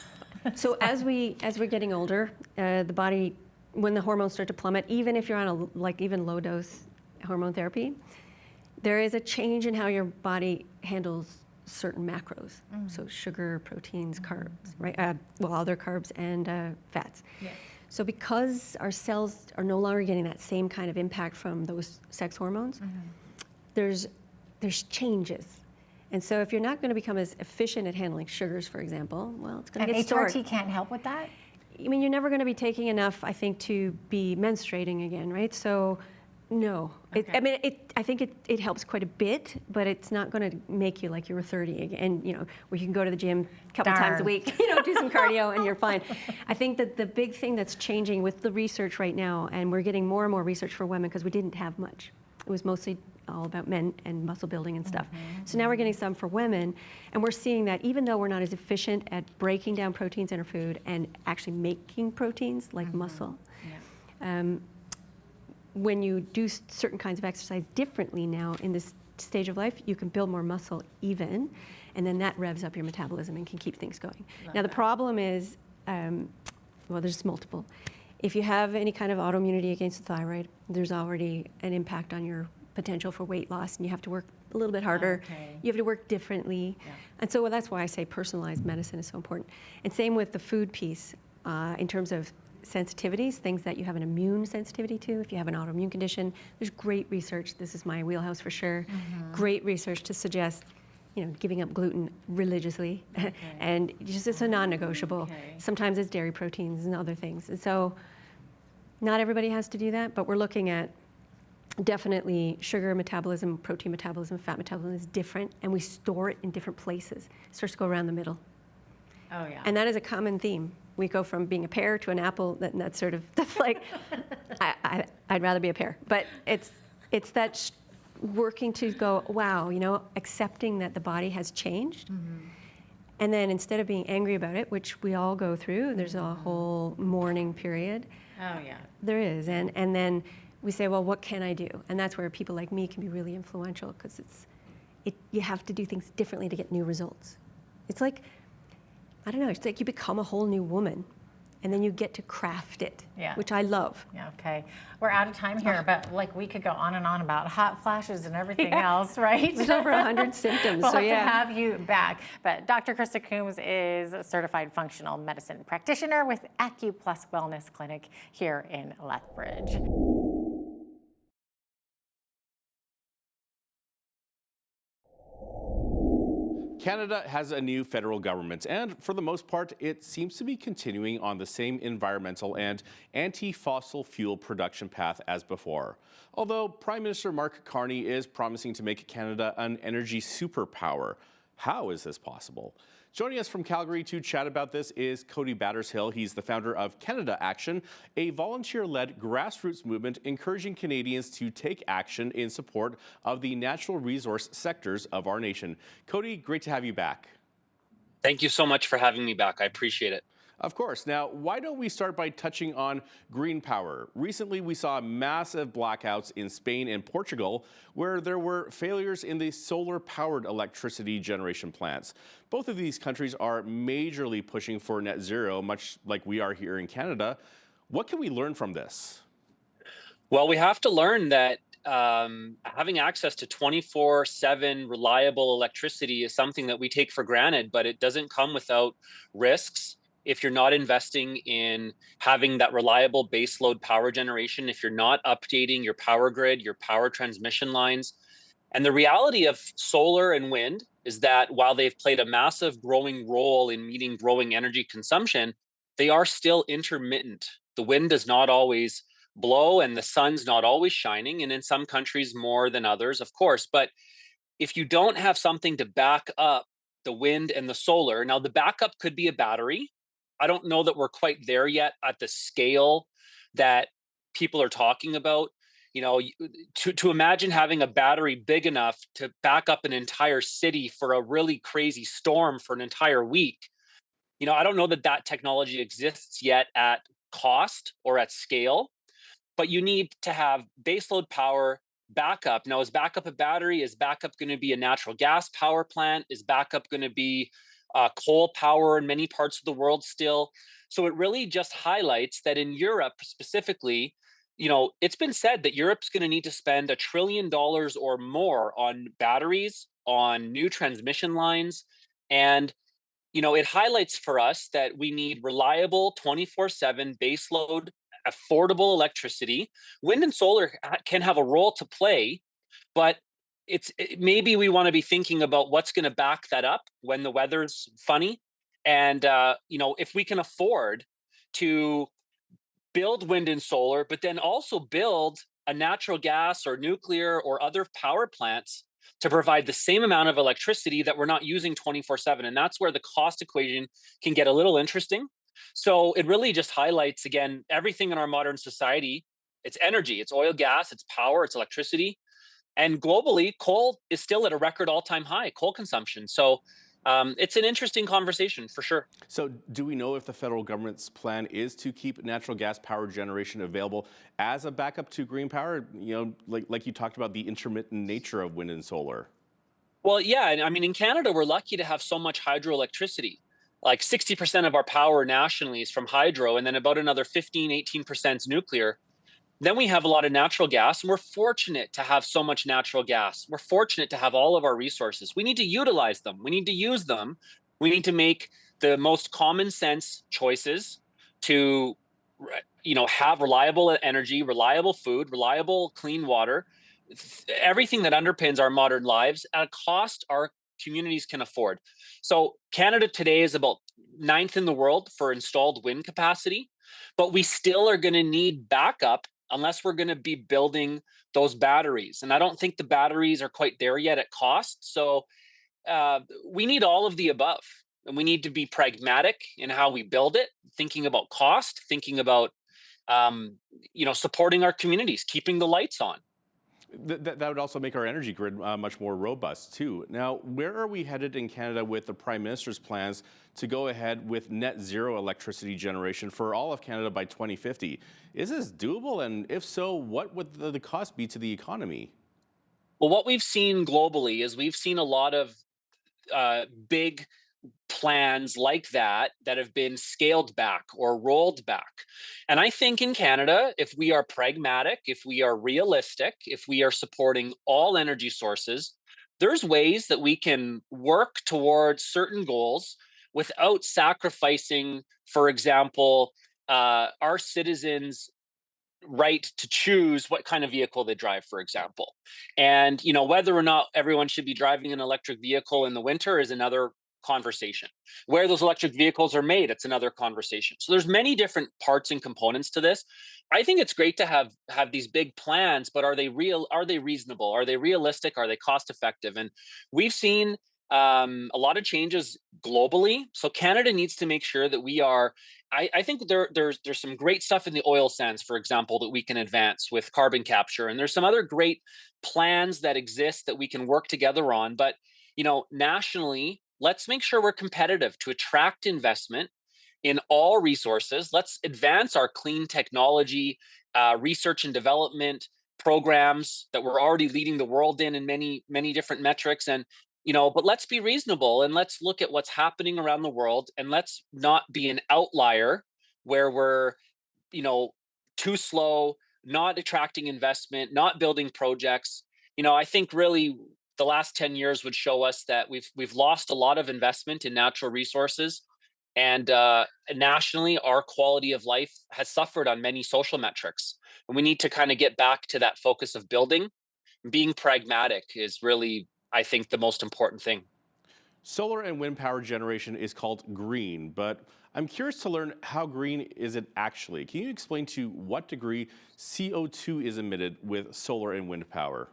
[SPEAKER 13] So as we're getting older, the body, when the hormones start to plummet, even if you're on even low dose hormone therapy, there is a change in how your body handles certain macros. So sugar, proteins, carbs, right? Other carbs and fats. Yeah. So because our cells are no longer getting that same kind of impact from those sex hormones, there's changes. And so if you're not going to become as efficient at handling sugars, for example, well, it's going to get stored.
[SPEAKER 1] HRT can't help with that?
[SPEAKER 13] I mean, you're never going to be taking enough, I think, to be menstruating again, right? So, no.
[SPEAKER 1] Okay.
[SPEAKER 13] I think it helps quite a bit, but it's not going to make you like you were 30 again, where you can go to the gym a couple times a week, do some cardio and you're fine. I think that the big thing that's changing with the research right now, and we're getting more and more research for women because we didn't have much. It was mostly all about men and muscle building and stuff. So now we're getting some for women, and we're seeing that even though we're not as efficient at breaking down proteins in our food and actually making proteins like muscle, when you do certain kinds of exercise differently now in this stage of life, you can build more muscle even, and then that revs up your metabolism and can keep things going. Now the problem is, there's multiple. If you have any kind of autoimmunity against the thyroid, there's already an impact on your potential for weight loss, and you have to work a little bit harder.
[SPEAKER 1] Okay.
[SPEAKER 13] You have to work differently. And so that's why I say personalized medicine is so important. And same with the food piece, in terms of sensitivities, things that you have an immune sensitivity to. If you have an autoimmune condition, there's great research. This is my wheelhouse for sure. Great research to suggest, giving up gluten religiously, and just it's a non-negotiable. Sometimes it's dairy proteins and other things. And so not everybody has to do that, but we're looking at definitely sugar metabolism, protein metabolism, fat metabolism is different, and we store it in different places. It starts to go around the middle.
[SPEAKER 1] Oh, yeah.
[SPEAKER 13] And that is a common theme. We go from being a pear to an apple, that's sort of, that's like, I'd rather be a pear. But it's that working to go, wow, accepting that the body has changed. Mm-hmm. And then instead of being angry about it, which we all go through, there's a whole mourning period.
[SPEAKER 1] Oh, yeah.
[SPEAKER 13] There is. And then we say, well, what can I do? And that's where people like me can be really influential, because you have to do things differently to get new results. It's like, I don't know, it's like you become a whole new woman, and then you get to craft it, which I love.
[SPEAKER 1] Yeah, okay. We're out of time here, but we could go on and on about hot flashes and everything else, right?
[SPEAKER 13] There's over 100 symptoms,
[SPEAKER 1] we'll
[SPEAKER 13] so
[SPEAKER 1] have to have you back. But Dr. Krista Coombs is a certified functional medicine practitioner with AcuPlus Wellness Clinic here in Lethbridge.
[SPEAKER 14] Canada has a new federal government, and for the most part, it seems to be continuing on the same environmental and anti-fossil fuel production path as before. Although Prime Minister Mark Carney is promising to make Canada an energy superpower. How is this possible? Joining us from Calgary to chat about this is Cody Battershill. He's the founder of Canada Action, a volunteer-led grassroots movement encouraging Canadians to take action in support of the natural resource sectors of our nation. Cody, great to have you back.
[SPEAKER 15] Thank you so much for having me back. I appreciate it.
[SPEAKER 14] Of course. Now, why don't we start by touching on green power? Recently, we saw massive blackouts in Spain and Portugal, where there were failures in the solar-powered electricity generation plants. Both of these countries are majorly pushing for net zero, much like we are here in Canada. What can we learn from this?
[SPEAKER 15] Well, we have to learn that having access to 24/7 reliable electricity is something that we take for granted, but it doesn't come without risks. If you're not investing in having that reliable baseload power generation, if you're not updating your power grid, your power transmission lines. And the reality of solar and wind is that while they've played a massive growing role in meeting growing energy consumption, they are still intermittent. The wind does not always blow and the sun's not always shining, and in some countries more than others, of course. But if you don't have something to back up the wind and the solar, now the backup could be a battery. I don't know that we're quite there yet at the scale that people are talking about. To imagine having a battery big enough to back up an entire city for a really crazy storm for an entire week. I don't know that that technology exists yet at cost or at scale, but you need to have baseload power backup. Now, is backup a battery? Is backup going to be a natural gas power plant? Is backup going to be coal power in many parts of the world still? So it really just highlights that in Europe specifically, it's been said that Europe's going to need to spend $1 trillion or more on batteries, on new transmission lines. And, it highlights for us that we need reliable 24/7 baseload, affordable electricity. Wind and solar can have a role to play, but maybe we want to be thinking about what's going to back that up when the weather's funny. And, if we can afford to build wind and solar, but then also build a natural gas or nuclear or other power plants to provide the same amount of electricity that we're not using 24/7. And that's where the cost equation can get a little interesting. So it really just highlights, again, everything in our modern society. It's energy, it's oil, gas, it's power, it's electricity. And globally, coal is still at a record all-time high, coal consumption. So it's an interesting conversation for sure.
[SPEAKER 14] So do we know if the federal government's plan is to keep natural gas power generation available as a backup to green power? Like you talked about the intermittent nature of wind and solar.
[SPEAKER 15] Well, yeah. And I mean, in Canada, we're lucky to have so much hydroelectricity. Like 60% of our power nationally is from hydro, and then about another 18% is nuclear. Then we have a lot of natural gas, and we're fortunate to have so much natural gas. We're fortunate to have all of our resources. We need to utilize them. We need to use them. We need to make the most common sense choices to, have reliable energy, reliable food, reliable clean water, everything that underpins our modern lives at a cost our communities can afford. So Canada today is about 9th in the world for installed wind capacity, but we still are going to need backup unless we're going to be building those batteries. And I don't think the batteries are quite there yet at cost. So we need all of the above. And we need to be pragmatic in how we build it, thinking about cost, thinking about supporting our communities, keeping the lights on.
[SPEAKER 14] That would also make our energy grid much more robust, too. Now, where are we headed in Canada with the Prime Minister's plans to go ahead with net zero electricity generation for all of Canada by 2050? Is this doable? And if so, what would the cost be to the economy?
[SPEAKER 15] Well, what we've seen globally is we've seen a lot of big plans like that have been scaled back or rolled back. And I think in Canada, if we are pragmatic, if we are realistic, if we are supporting all energy sources, there's ways that we can work towards certain goals without sacrificing, for example, our citizens' right to choose what kind of vehicle they drive, for example. And whether or not everyone should be driving an electric vehicle in the winter is another conversation. Where those electric vehicles are made, it's another conversation. So there's many different parts and components to this. I think it's great to have these big plans, but are they real? Are they reasonable? Are they realistic? Are they cost effective? And we've seen a lot of changes globally. So Canada needs to make sure that we are. I think there's some great stuff in the oil sands, for example, that we can advance with carbon capture, and there's some other great plans that exist that we can work together on. But nationally, let's make sure we're competitive to attract investment in all resources. Let's advance our clean technology, research and development programs that we're already leading the world in many, many different metrics. And, but let's be reasonable and let's look at what's happening around the world, and let's not be an outlier where we're, too slow, not attracting investment, not building projects. I think really the last 10 years would show us that we've lost a lot of investment in natural resources, and nationally, our quality of life has suffered on many social metrics. And we need to kind of get back to that focus of building. Being pragmatic is really, I think, the most important thing.
[SPEAKER 14] Solar and wind power generation is called green, but I'm curious to learn how green is it actually? Can you explain to what degree CO2 is emitted with solar and wind power?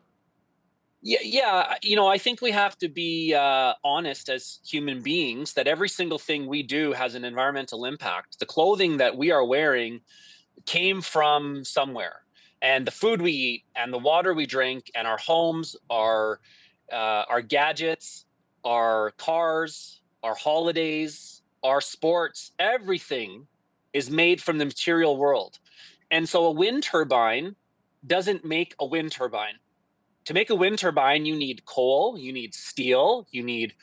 [SPEAKER 15] Yeah. I think we have to be honest as human beings that every single thing we do has an environmental impact. The clothing that we are wearing came from somewhere, and the food we eat, and the water we drink, and our homes, our gadgets, our cars, our holidays, our sports, everything is made from the material world. And so a wind turbine doesn't make a wind turbine. To make a wind turbine, you need coal, you need steel, you need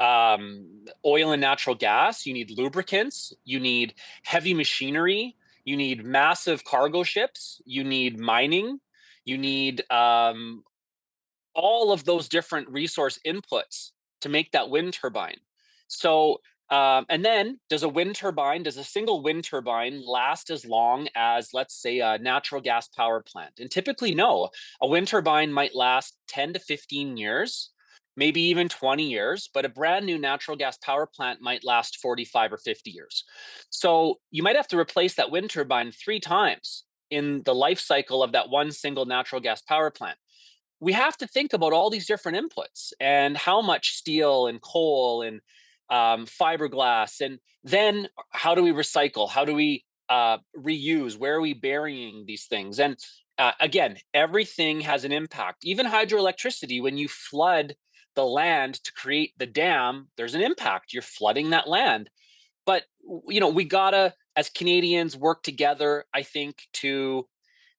[SPEAKER 15] oil and natural gas, you need lubricants, you need heavy machinery, you need massive cargo ships, you need mining, you need all of those different resource inputs to make that wind turbine. So, and then does a single wind turbine last as long as, let's say, a natural gas power plant? And typically, no. A wind turbine might last 10 to 15 years, maybe even 20 years, but a brand new natural gas power plant might last 45 or 50 years. So you might have to replace that wind turbine 3 times in the life cycle of that one single natural gas power plant. We have to think about all these different inputs and how much steel and coal and fiberglass, and then how do we recycle? How do we reuse? Where are we burying these things? And again, everything has an impact. Even hydroelectricity, when you flood the land to create the dam, there's an impact. You're flooding that land. But we gotta, as Canadians, work together, I think, to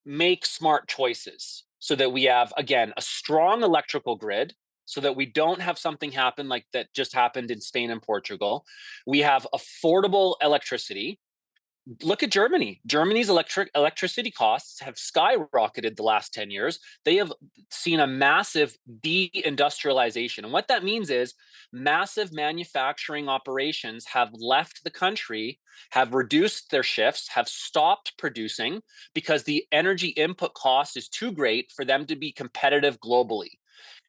[SPEAKER 15] make smart choices so that we have, again, a strong electrical grid, so that we don't have something happen like that just happened in Spain and Portugal. We have affordable electricity. Look at Germany. Germany's electricity costs have skyrocketed the last 10 years. They have seen a massive deindustrialization. And what that means is massive manufacturing operations have left the country, have reduced their shifts, have stopped producing because the energy input cost is too great for them to be competitive globally.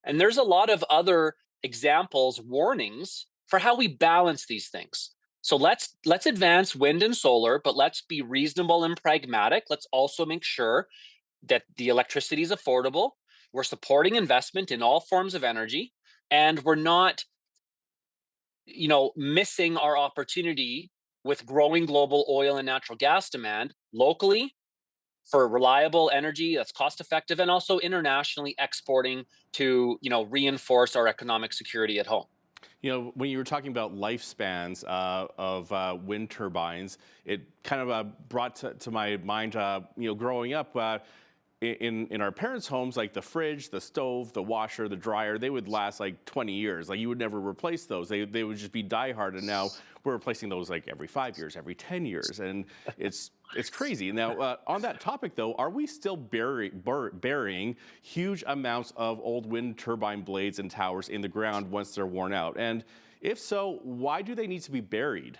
[SPEAKER 15] And there's a lot of other examples, warnings for how we balance these things. So let's advance wind and solar, but let's be reasonable and pragmatic. Let's also make sure that the electricity is affordable. We're supporting investment in all forms of energy, and we're not, missing our opportunity with growing global oil and natural gas demand locally for reliable energy that's cost effective, and also internationally exporting to, reinforce our economic security at home.
[SPEAKER 14] When you were talking about lifespans of wind turbines, it kind of brought to my mind, growing up, in our parents' homes, like the fridge, the stove, the washer, the dryer, they would last like 20 years. Like you would never replace those. They would just be diehard. And now we're replacing those like every 5 years, every 10 years. And it's crazy. Now, on that topic, though, are we still burying huge amounts of old wind turbine blades and towers in the ground once they're worn out? And if so, why do they need to be buried?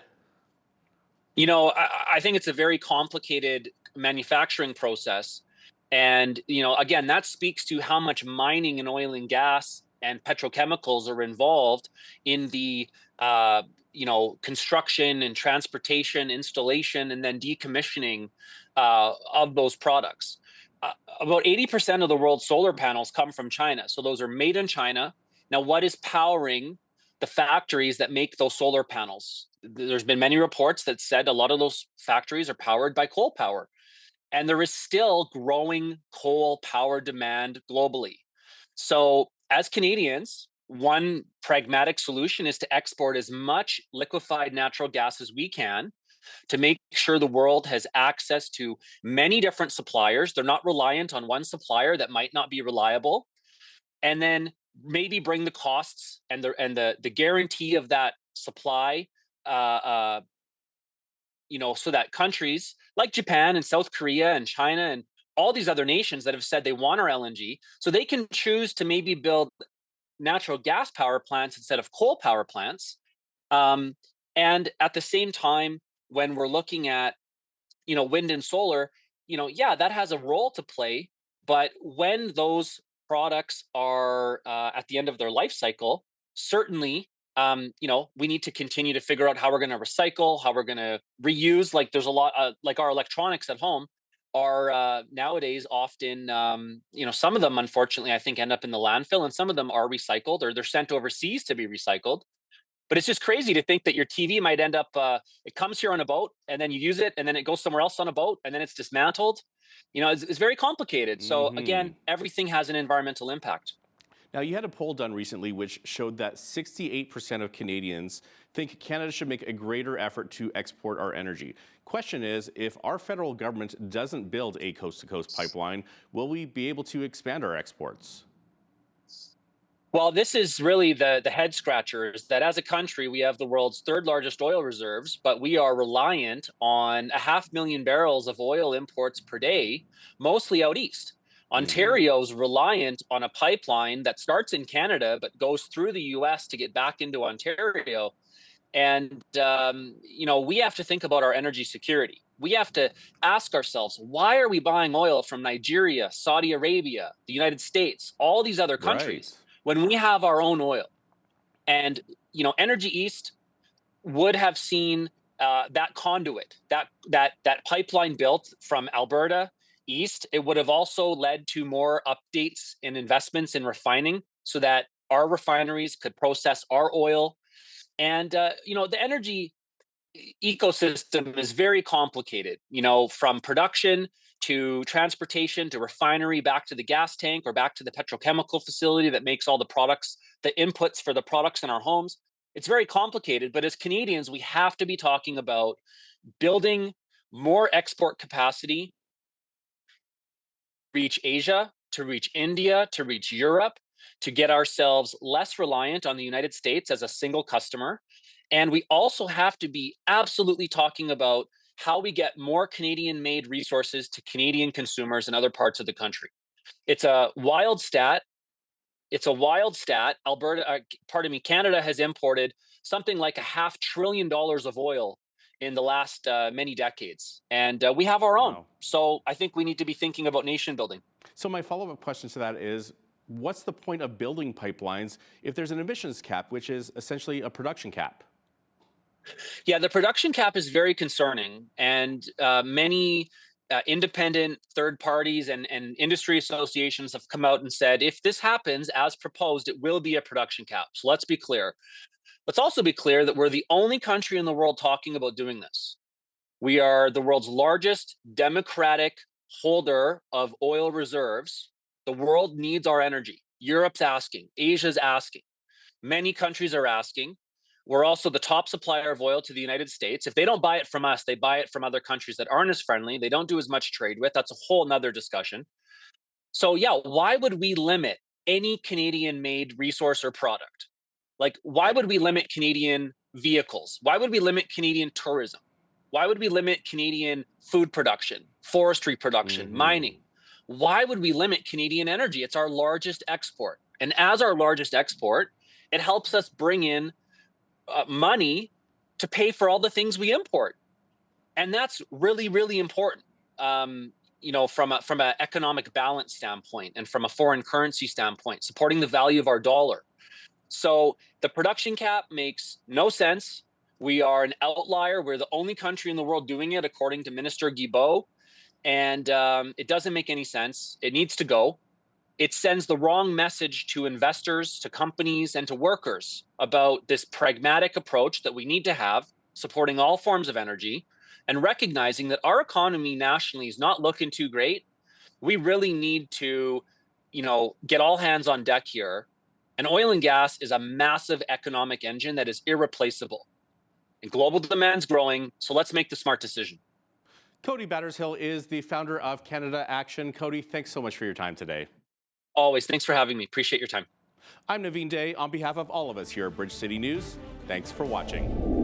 [SPEAKER 15] I think it's a very complicated manufacturing process. And, again, that speaks to how much mining in oil and gas and petrochemicals are involved in the, construction and transportation, installation, and then decommissioning of those products. About 80% of the world's solar panels come from China. So those are made in China. Now, what is powering the factories that make those solar panels? There's been many reports that said a lot of those factories are powered by coal power. And there is still growing coal power demand globally. So as Canadians, one pragmatic solution is to export as much liquefied natural gas as we can to make sure the world has access to many different suppliers. They're not reliant on one supplier that might not be reliable. And then maybe bring the costs and the guarantee of that supply, so that countries like Japan and South Korea and China and all these other nations that have said they want our LNG, so they can choose to maybe build natural gas power plants instead of coal power plants. And at the same time, when we're looking at, wind and solar, that has a role to play. But when those products are at the end of their life cycle, certainly, we need to continue to figure out how we're going to recycle, how we're going to reuse. Like there's a lot, like our electronics at home are nowadays often, some of them, unfortunately, I think end up in the landfill, and some of them are recycled or they're sent overseas to be recycled. But it's just crazy to think that your TV might end up, it comes here on a boat and then you use it and then it goes somewhere else on a boat and then it's dismantled. It's very complicated. So again, everything has an environmental impact.
[SPEAKER 14] Now, you had a poll done recently which showed that 68% of Canadians think Canada should make a greater effort to export our energy. Question is, if our federal government doesn't build a coast-to-coast pipeline, will we be able to expand our exports?
[SPEAKER 15] Well, this is really the head scratcher, is that as a country, we have the world's third largest oil reserves, but we are reliant on 500,000 barrels of oil imports per day, mostly out east. Ontario's reliant on a pipeline that starts in Canada but goes through the US to get back into Ontario. And, we have to think about our energy security. We have to ask ourselves, why are we buying oil from Nigeria, Saudi Arabia, the United States, all these other countries, when we have our own oil? And, Energy East would have seen that conduit, that pipeline built from Alberta east. It would have also led to more updates and investments in refining so that our refineries could process our oil. And, the energy ecosystem is very complicated, from production to transportation to refinery, back to the gas tank or back to the petrochemical facility that makes all the products, the inputs for the products in our homes. It's very complicated. But as Canadians, we have to be talking about building more export capacity, reach Asia, to reach India, to reach Europe, to get ourselves less reliant on the United States as a single customer. And we also have to be absolutely talking about how we get more Canadian-made resources to Canadian consumers in other parts of the country. It's a wild stat. Canada has imported something like $500 billion of oil in the last many decades. And we have our own. Wow. So I think we need to be thinking about nation building.
[SPEAKER 14] So my follow-up question to that is, what's the point of building pipelines if there's an emissions cap, which is essentially a production cap?
[SPEAKER 15] Yeah, the production cap is very concerning. And many independent third parties and industry associations have come out and said, if this happens as proposed, it will be a production cap. So let's be clear. Let's also be clear that we're the only country in the world talking about doing this. We are the world's largest democratic holder of oil reserves. The world needs our energy. Europe's asking, Asia's asking. Many countries are asking. We're also the top supplier of oil to the United States. If they don't buy it from us, they buy it from other countries that aren't as friendly. They don't do as much trade with. That's a whole nother discussion. So yeah, why would we limit any Canadian-made resource or product? Like, why would we limit Canadian vehicles? Why would we limit Canadian tourism? Why would we limit Canadian food production, forestry production, mining? Why would we limit Canadian energy? It's our largest export. And as our largest export, it helps us bring in money to pay for all the things we import. And that's really, really important, you know, from an economic balance standpoint and from a foreign currency standpoint, supporting the value of our dollar. So the production cap makes no sense. We are an outlier. We're the only country in the world doing it, according to Minister Guilbeault. And it doesn't make any sense. It needs to go. It sends the wrong message to investors, to companies, and to workers about this pragmatic approach that we need to have, supporting all forms of energy, and recognizing that our economy nationally is not looking too great. We really need to, you know, get all hands on deck here. And oil and gas is a massive economic engine that is irreplaceable. And global demand's growing, so let's make the smart decision.
[SPEAKER 14] Cody Battershill is the founder of Canada Action. Cody, thanks so much for your time today.
[SPEAKER 15] Always. Thanks for having me. Appreciate your time.
[SPEAKER 14] I'm Naveen Day. On behalf of all of us here at Bridge City News, thanks for watching.